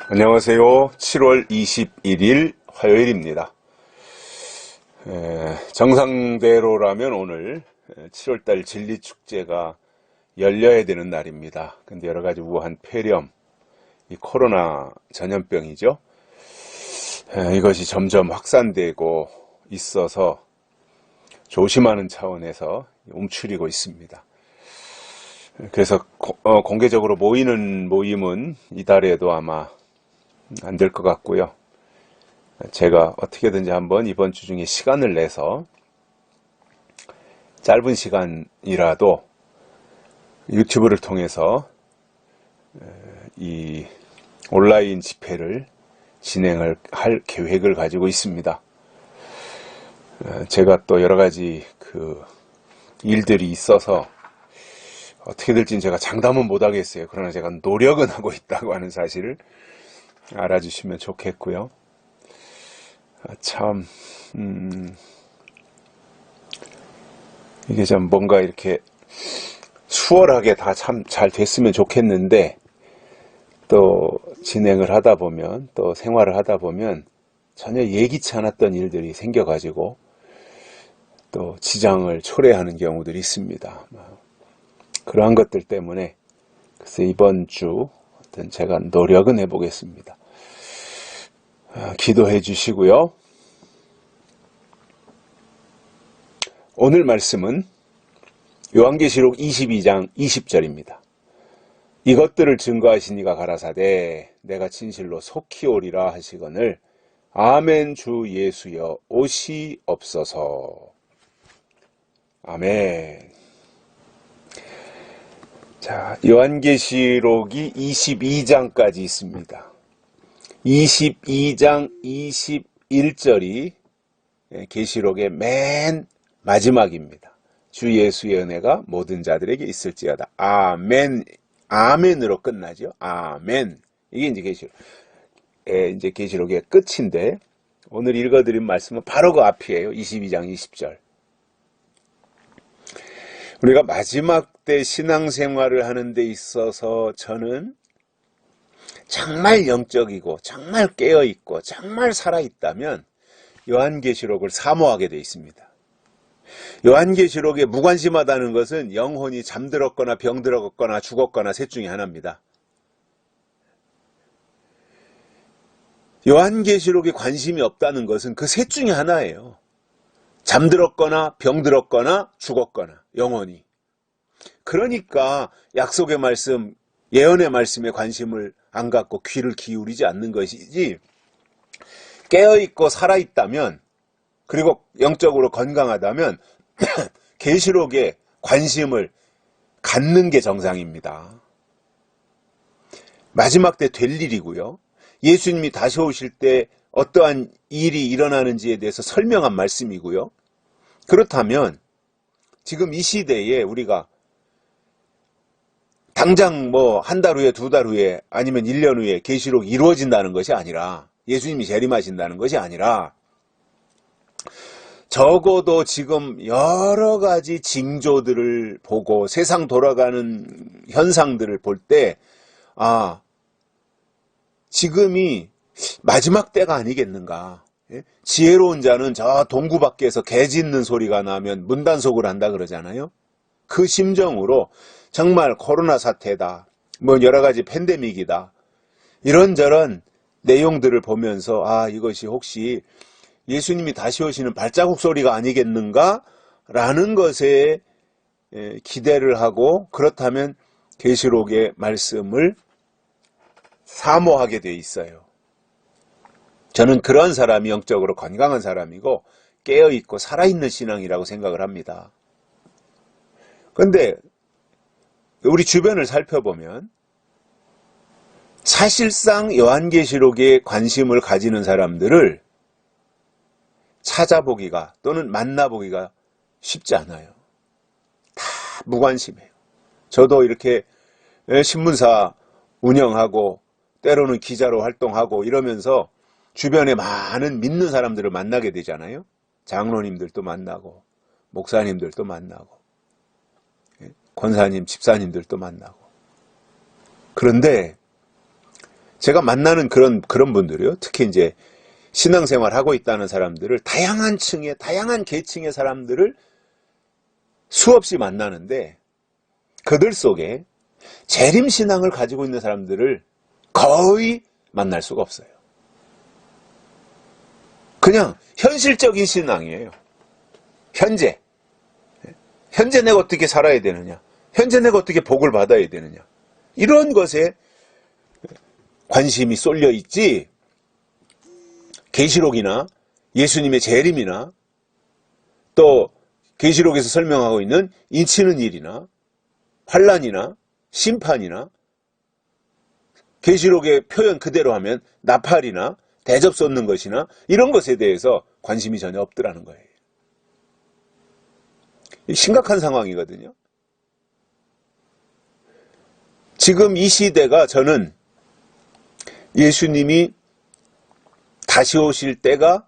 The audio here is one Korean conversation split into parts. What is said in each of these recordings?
안녕하세요. 7월 21일 화요일입니다. 정상대로라면 오늘 7월달 진리축제가 열려야 되는 날입니다. 근데 여러가지 우한 폐렴, 이 코로나 전염병이죠. 이것이 점점 확산되고 있어서 조심하는 차원에서 움츠리고 있습니다. 그래서 공개적으로 모이는 모임은 이달에도 아마 안 될 것 같고요. 제가 어떻게든지 한번 이번 주 중에 시간을 내서 짧은 시간이라도 유튜브를 통해서 이 온라인 집회를 진행을 할 계획을 가지고 있습니다. 제가 또 여러 가지 일들이 있어서 어떻게 될지는 제가 장담은 못 하겠어요. 그러나 제가 노력은 하고 있다고 하는 사실을 알아주시면 좋겠고요. 참, 이게 좀 뭔가 이렇게 수월하게 다 참 잘 됐으면 좋겠는데, 또 진행을 하다 보면, 또 생활을 하다 보면 전혀 예기치 않았던 일들이 생겨가지고 또 지장을 초래하는 경우들이 있습니다. 그러한 것들 때문에 글쎄 이번 주 제가 노력은 해보겠습니다. 기도해 주시고요. 오늘 말씀은 요한계시록 22장 20절입니다. 이것들을 증거하시니가 가라사대 내가 진실로 속히 오리라 하시거늘 아멘. 주 예수여 오시옵소서. 아멘. 자, 요한계시록이 22장까지 있습니다. 22장 21절이 계시록의 맨 마지막입니다. 주 예수의 은혜가 모든 자들에게 있을지어다. 아멘. 아멘으로 끝나죠. 아멘. 이게 이제 계시록의 끝인데 오늘 읽어드린 말씀은 바로 그 앞이에요. 22장 20절. 우리가 마지막 때 신앙생활을 하는 데 있어서 저는 정말 영적이고 정말 깨어있고 정말 살아있다면 요한계시록을 사모하게 되어 있습니다. 요한계시록에 무관심하다는 것은 영혼이 잠들었거나 병들었거나 죽었거나 셋 중에 하나입니다. 요한계시록에 관심이 없다는 것은 그 셋 중에 하나예요. 잠들었거나 병들었거나 죽었거나 영혼이. 그러니까 약속의 말씀, 예언의 말씀에 관심을 안 갖고 귀를 기울이지 않는 것이지, 깨어있고 살아있다면 그리고 영적으로 건강하다면 계시록에 관심을 갖는 게 정상입니다. 마지막 때 될 일이고요. 예수님이 다시 오실 때 어떠한 일이 일어나는지에 대해서 설명한 말씀이고요. 그렇다면 지금 이 시대에 우리가 당장 한 달 후에, 두 달 후에, 아니면 1년 후에 계시록이 이루어진다는 것이 아니라, 예수님이 재림하신다는 것이 아니라, 적어도 지금 여러 가지 징조들을 보고 세상 돌아가는 현상들을 볼 때, 지금이 마지막 때가 아니겠는가. 지혜로운 자는 저 동구 밖에서 개 짖는 소리가 나면 문단속을 한다 그러잖아요. 그 심정으로 정말 코로나 사태다, 여러 가지 팬데믹이다, 이런저런 내용들을 보면서 이것이 혹시 예수님이 다시 오시는 발자국 소리가 아니겠는가 라는 것에 기대를 하고, 그렇다면 계시록의 말씀을 사모하게 돼 있어요. 저는 그런 사람이 영적으로 건강한 사람이고 깨어있고 살아있는 신앙이라고 생각을 합니다. 그런데 우리 주변을 살펴보면 사실상 요한계시록에 관심을 가지는 사람들을 찾아보기가 또는 만나보기가 쉽지 않아요. 다 무관심해요. 저도 이렇게 신문사 운영하고 때로는 기자로 활동하고 이러면서 주변에 많은 믿는 사람들을 만나게 되잖아요. 장로님들도 만나고 목사님들도 만나고 권사님, 집사님들도 만나고. 그런데 제가 만나는 그런 분들이요. 특히 이제 신앙생활 하고 있다는 사람들을 다양한 층의, 다양한 계층의 사람들을 수없이 만나는데 그들 속에 재림신앙을 가지고 있는 사람들을 거의 만날 수가 없어요. 그냥 현실적인 신앙이에요. 현재 내가 어떻게 살아야 되느냐, 현재 내가 어떻게 복을 받아야 되느냐, 이런 것에 관심이 쏠려 있지, 계시록이나 예수님의 재림이나 또 계시록에서 설명하고 있는 인치는 일이나 환란이나 심판이나 계시록의 표현 그대로 하면 나팔이나 대접 쏟는 것이나 이런 것에 대해서 관심이 전혀 없더라는 거예요. 심각한 상황이거든요. 지금 이 시대가 저는 예수님이 다시 오실 때가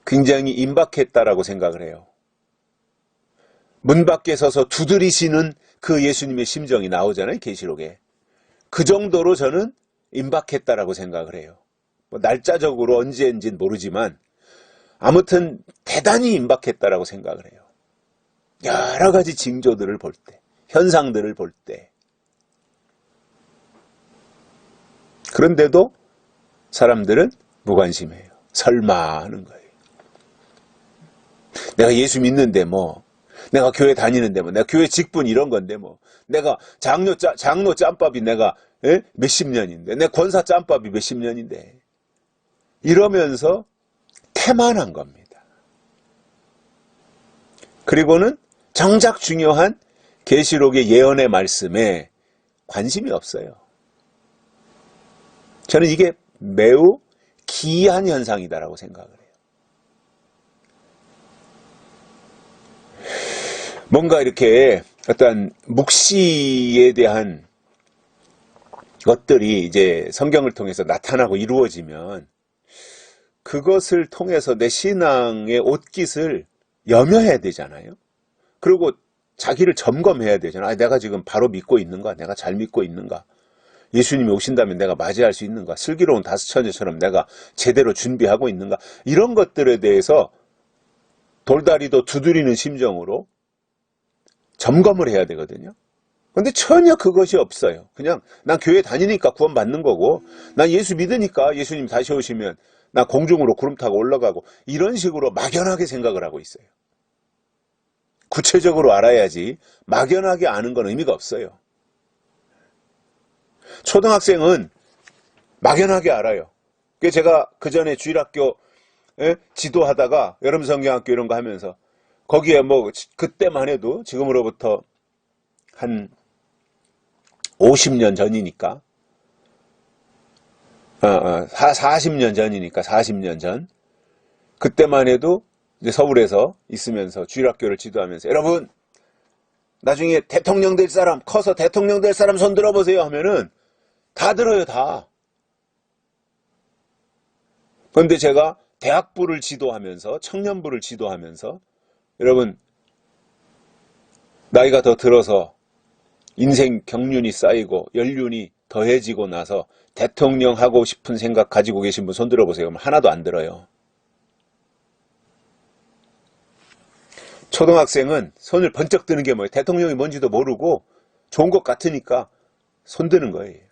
굉장히 임박했다라고 생각을 해요. 문 밖에 서서 두드리시는 그 예수님의 심정이 나오잖아요, 계시록에. 그 정도로 저는 임박했다라고 생각을 해요. 뭐 날짜적으로 언제인지는 모르지만 아무튼 대단히 임박했다라고 생각을 해요. 여러 가지 징조들을 볼 때, 현상들을 볼 때. 그런데도 사람들은 무관심해요. 설마 하는 거예요. 내가 예수 믿는데 뭐, 내가 교회 다니는데 뭐, 내가 교회 직분 이런 건데 뭐, 내가 장로 짬밥이 내가 몇십 년인데, 내 권사 짬밥이 몇십 년인데, 이러면서 태만한 겁니다. 그리고는 정작 중요한 계시록의 예언의 말씀에 관심이 없어요. 저는 이게 매우 기이한 현상이다라고 생각을 해요. 뭔가 이렇게 어떤 묵시에 대한 것들이 이제 성경을 통해서 나타나고 이루어지면 그것을 통해서 내 신앙의 옷깃을 염여해야 되잖아요. 그리고 자기를 점검해야 되잖아요. 내가 지금 바로 믿고 있는가? 내가 잘 믿고 있는가? 예수님이 오신다면 내가 맞이할 수 있는가? 슬기로운 다섯 처녀처럼 내가 제대로 준비하고 있는가? 이런 것들에 대해서 돌다리도 두드리는 심정으로 점검을 해야 되거든요. 근데 전혀 그것이 없어요. 그냥 난 교회 다니니까 구원 받는 거고, 난 예수 믿으니까 예수님 다시 오시면 나 공중으로 구름 타고 올라가고, 이런 식으로 막연하게 생각을 하고 있어요. 구체적으로 알아야지 막연하게 아는 건 의미가 없어요. 초등학생은 막연하게 알아요. 제가 그 전에 주일학교 지도하다가 여름성경학교 이런 거 하면서 거기에 뭐 그때만 해도 지금으로부터 한 50년 전이니까 40년 전이니까 40년 전 그때만 해도 이제 서울에서 있으면서 주일학교를 지도하면서 여러분 나중에 대통령 될 사람, 커서 대통령 될 사람 손 들어보세요 하면은 다 들어요, 다. 그런데 제가 대학부를 지도하면서 청년부를 지도하면서 여러분 나이가 더 들어서 인생 경륜이 쌓이고 연륜이 더해지고 나서 대통령 하고 싶은 생각 가지고 계신 분 손 들어보세요. 그럼 하나도 안 들어요. 초등학생은 손을 번쩍 드는 게 뭐예요? 대통령이 뭔지도 모르고 좋은 것 같으니까 손 드는 거예요.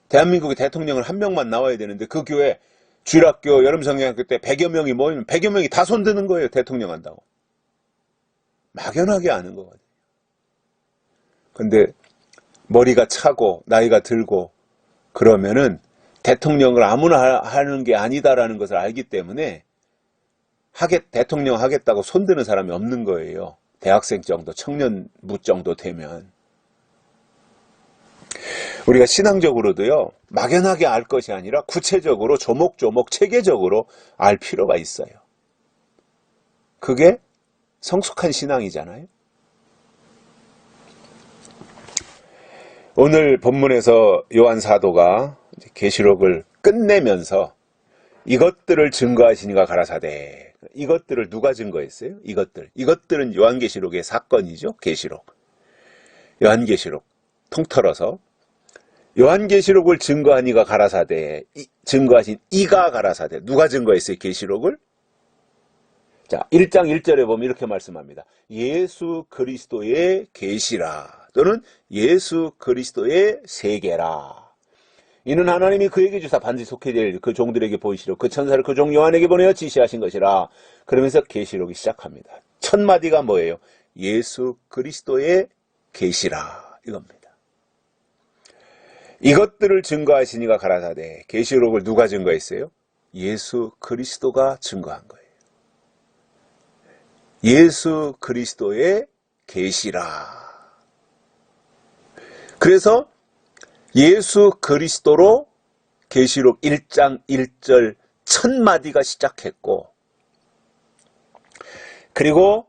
대한민국의 대통령은 한 명만 나와야 되는데 그 교회 주일학교 여름성경학교 때 100여 명이 모이면 100여 명이 다 손 드는 거예요. 대통령 한다고. 막연하게 아는 거거든요. 근데 머리가 차고 나이가 들고 그러면은 대통령을 아무나 하는 게 아니다라는 것을 알기 때문에 대통령 하겠다고 손드는 사람이 없는 거예요. 대학생 정도, 청년부 정도 되면. 우리가 신앙적으로도요, 막연하게 알 것이 아니라 구체적으로 조목조목 체계적으로 알 필요가 있어요. 그게 성숙한 신앙이잖아요. 오늘 본문에서 요한 사도가 계시록을 끝내면서 이것들을 증거하시니가 가라사대. 이것들을 누가 증거했어요? 이것들은 요한계시록의 사건이죠. 계시록. 요한계시록 통틀어서 요한계시록을 증거한 이가 가라사대, 증거하신 이가 가라사대. 누가 증거했어요, 계시록을? 자, 1장 1절에 보면 이렇게 말씀합니다. 예수 그리스도의 계시라, 또는 예수 그리스도의 세계라. 이는 하나님이 그에게 주사 반드시 속해 될 그 종들에게 보이시려 그 천사를 그 종 요한에게 보내어 지시하신 것이라. 그러면서 계시록이 시작합니다. 첫 마디가 뭐예요? 예수 그리스도의 계시라, 이겁니다. 이것들을 증거하신 이가 가라사대. 계시록을 누가 증거했어요? 예수 그리스도가 증거한 거예요. 예수 그리스도의 계시라. 그래서 예수 그리스도로 계시록 1장 1절 첫 마디가 시작했고, 그리고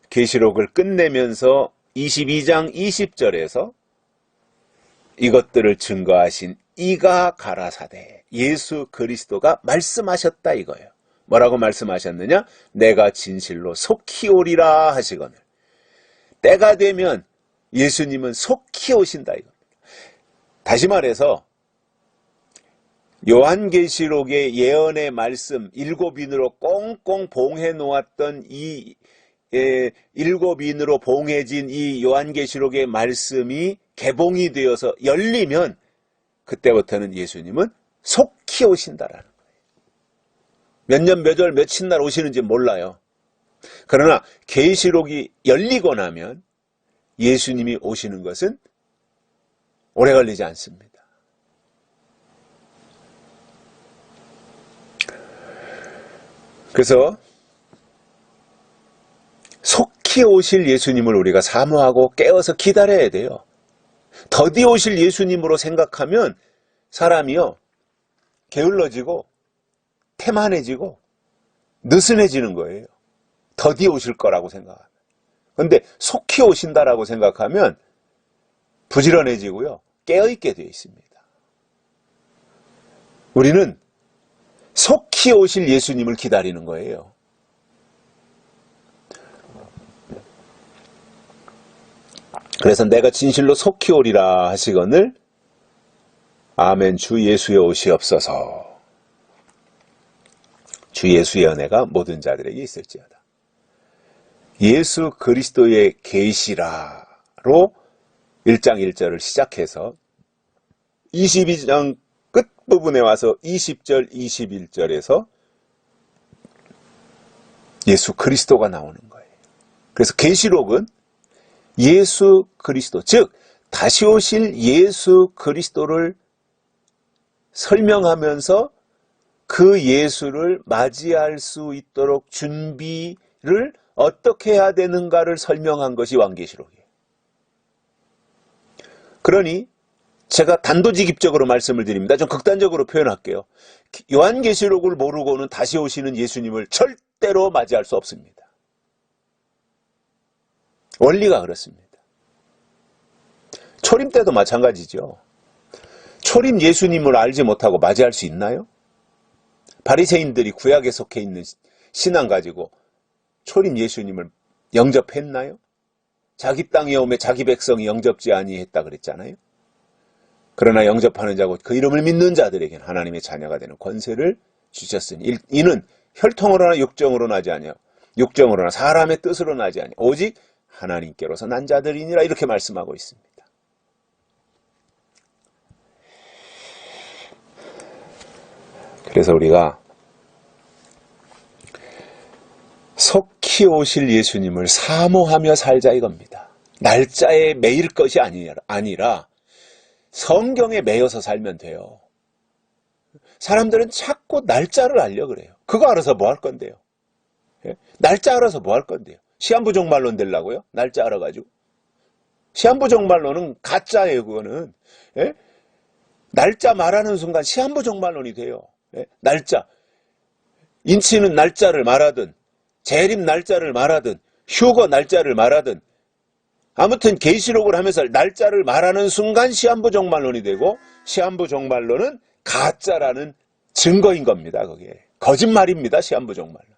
계시록을 끝내면서 22장 20절에서 이것들을 증거하신 이가 가라사대, 예수 그리스도가 말씀하셨다 이거예요. 뭐라고 말씀하셨느냐? 내가 진실로 속히 오리라 하시거늘. 때가 되면 예수님은 속히 오신다 이겁니다. 다시 말해서 요한계시록의 예언의 말씀 7인으로 꽁꽁 봉해 놓았던 이 7인으로 봉해진 이 요한계시록의 말씀이 개봉이 되어서 열리면 그때부터는 예수님은 속히 오신다라는 거예요. 몇 년, 몇 월, 며칠 날 오시는지 몰라요. 그러나 계시록이 열리고 나면 예수님이 오시는 것은 오래 걸리지 않습니다. 그래서 속히 오실 예수님을 우리가 사모하고 깨어서 기다려야 돼요. 더디 오실 예수님으로 생각하면 사람이요, 게을러지고 태만해지고 느슨해지는 거예요. 더디 오실 거라고 생각하면. 그런데 속히 오신다라고 생각하면 부지런해지고요, 깨어있게 되어 있습니다. 우리는 속히 오실 예수님을 기다리는 거예요. 그래서 내가 진실로 속히 오리라 하시거늘 아멘. 주 예수의 오시옵소서. 주 예수의 은혜가 모든 자들에게 있을지어다. 예수 그리스도의 계시라로 1장 1절을 시작해서 22장 끝부분에 와서 20절 21절에서 예수 그리스도가 나오는 거예요. 그래서 계시록은 예수 그리스도, 즉 다시 오실 예수 그리스도를 설명하면서 그 예수를 맞이할 수 있도록 준비를 어떻게 해야 되는가를 설명한 것이 요한계시록이에요. 그러니 제가 단도직입적으로 말씀을 드립니다. 좀 극단적으로 표현할게요. 요한계시록을 모르고는 다시 오시는 예수님을 절대로 맞이할 수 없습니다. 원리가 그렇습니다. 초림 때도 마찬가지죠. 초림 예수님을 알지 못하고 맞이할 수 있나요? 바리새인들이 구약에 속해 있는 신앙 가지고 초림 예수님을 영접했나요? 자기 땅에 오매 자기 백성이 영접지 아니했다 그랬잖아요. 그러나 영접하는 자고 그 이름을 믿는 자들에게는 하나님의 자녀가 되는 권세를 주셨으니 이는 혈통으로나 육정으로나 하지 아니하고 육정으로나 사람의 뜻으로 나지 아니하고 오직 하나님께로서 난 자들이니라, 이렇게 말씀하고 있습니다. 그래서 우리가 속히 오실 예수님을 사모하며 살자 이겁니다. 날짜에 매일 것이 아니라 성경에 매여서 살면 돼요. 사람들은 자꾸 날짜를 알려고 그래요. 그거 알아서 뭐 할 건데요? 날짜 알아서 뭐 할 건데요? 시한부 종말론 되려고요? 날짜 알아가지고. 시한부 종말론은 가짜예요, 그거는. 날짜 말하는 순간 시한부 종말론이 돼요. 날짜. 인치는 날짜를 말하든, 재림 날짜를 말하든, 휴거 날짜를 말하든, 아무튼 계시록을 하면서 날짜를 말하는 순간 시한부 종말론이 되고, 시한부 종말론은 가짜라는 증거인 겁니다. 그게 거짓말입니다. 시한부 종말론.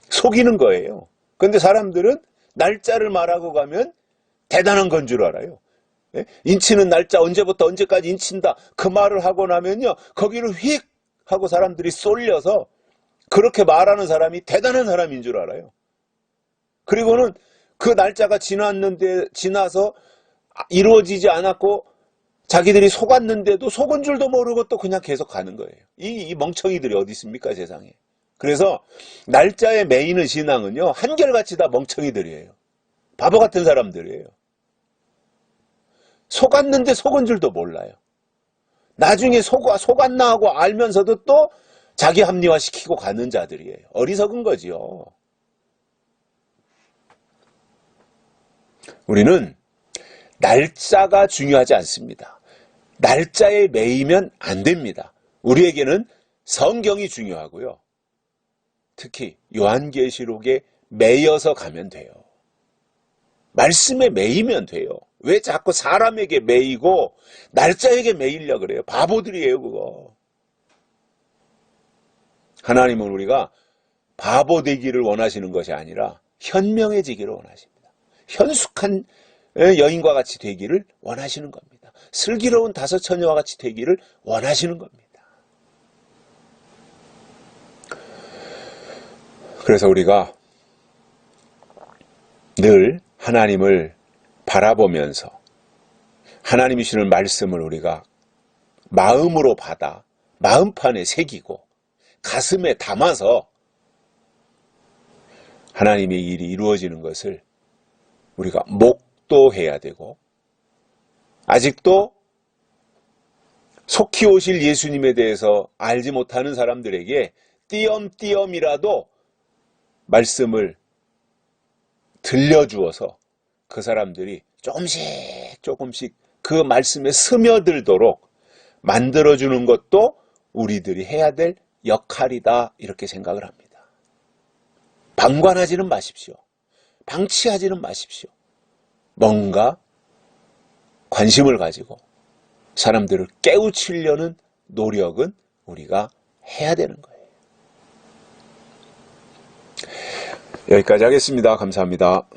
속이는 거예요. 그런데 사람들은 날짜를 말하고 가면 대단한 건 줄 알아요. 예? 인치는 날짜 언제부터 언제까지 인친다. 그 말을 하고 나면요. 거기를 휙 하고 사람들이 쏠려서 그렇게 말하는 사람이 대단한 사람인 줄 알아요. 그리고는 그 날짜가 지나서 이루어지지 않았고 자기들이 속았는데도 속은 줄도 모르고 또 그냥 계속 가는 거예요. 이 멍청이들이 어디 있습니까, 세상에. 그래서 날짜에 매이는 신앙은요, 한결같이 다 멍청이들이에요. 바보 같은 사람들이에요. 속았는데 속은 줄도 몰라요. 나중에 속았나 하고 알면서도 또 자기 합리화시키고 가는 자들이에요. 어리석은 거지요. 우리는 날짜가 중요하지 않습니다. 날짜에 매이면 안 됩니다. 우리에게는 성경이 중요하고요. 특히 요한계시록에 매여서 가면 돼요. 말씀에 매이면 돼요. 왜 자꾸 사람에게 매이고 날짜에게 매이려고 그래요? 바보들이에요, 그거. 하나님은 우리가 바보 되기를 원하시는 것이 아니라 현명해지기를 원하십니다. 현숙한 여인과 같이 되기를 원하시는 겁니다. 슬기로운 다섯 처녀와 같이 되기를 원하시는 겁니다. 그래서 우리가 늘 하나님을 바라보면서 하나님이 주시는 말씀을 우리가 마음으로 받아 마음판에 새기고 가슴에 담아서 하나님의 일이 이루어지는 것을 우리가 목도해야 되고, 아직도 속히 오실 예수님에 대해서 알지 못하는 사람들에게 띄엄띄엄이라도 말씀을 들려주어서 그 사람들이 조금씩 그 말씀에 스며들도록 만들어주는 것도 우리들이 해야 될 역할이다, 이렇게 생각을 합니다. 방관하지는 마십시오. 방치하지는 마십시오. 뭔가 관심을 가지고 사람들을 깨우치려는 노력은 우리가 해야 되는 거예요. 여기까지 하겠습니다. 감사합니다.